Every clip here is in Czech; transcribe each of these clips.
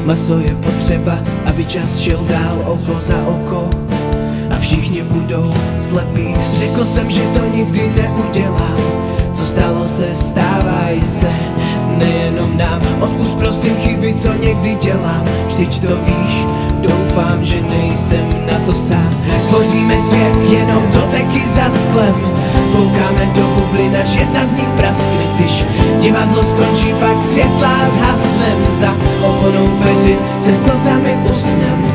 Maso je potřeba, aby čas šel dál oko za oko a všichni budou slepí. Řekl jsem, že to nikdy neudělám. Co stalo se, stávaj se, nejenom nám. Odpusť prosím chyby, co někdy dělám. Vždyť to víš, doufám, že nejsem na to sám. Tvoříme svět jenom doteky za sklem. Koukáme do bublin, až jedna z nich praskne. Když divadlo skončí, pak světla zhasnem. Za oponou peřin se slzami usnem.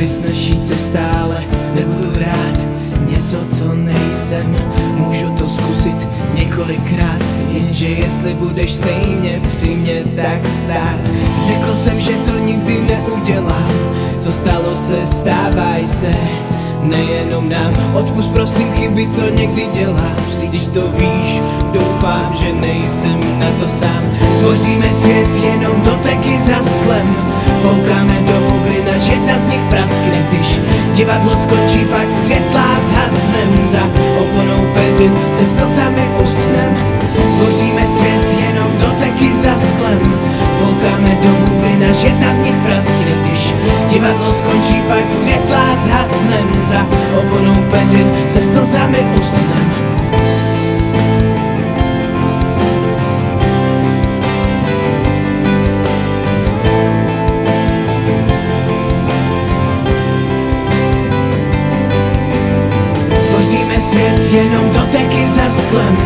Snaží cesta, ale nebudu hrát něco, co nejsem. Můžu to zkusit několikrát, jenže jestli budeš stejně při mě, tak stát. Řekl jsem, že to nikdy neudělám. Co stalo se, stávaj se, nejenom nám. Odpusť prosím chyby, co někdy dělám. Vždy, když to víš, doufám, že nejsem na to sám. Tvoříme svět jenom doteky za sklem. Koukáme do bublin, až jedna z nich praskne. Když divadlo skončí, pak světla zhasnem. Za oponou peřin se slzami usnem. Tvoříme svět jenom doteky za sklem. Koukáme do bublin, až jedna z nich praskne. Když divadlo skončí, pak světla zhasnem. Za oponou peřin se slzami usnem. Svět jenom doteky za sklem.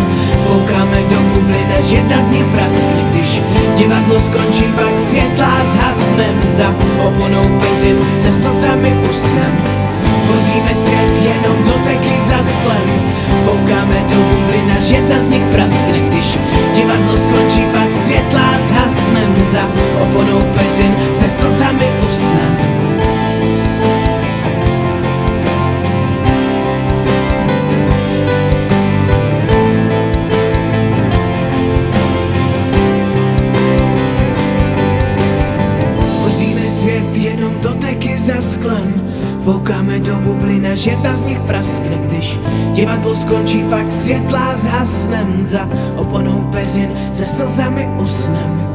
Koukáme do bublin, až jedna z nich praskne. Když divadlo skončí, pak světla zhasnem. Za oponou peřin se slzami usnem. Tvoříme svět jenom doteky za sklem. Koukáme do bublin, až jedna z nich praskne. Když divadlo skončí, pak světla zhasnem. Za oponou peřin se slzami usnem. Svět jenom doteky za sklem. Koukáme do bublin, až jedna z nich praskne. Když divadlo skončí, pak světla zhasnem. Za oponou peřin se slzami usnem.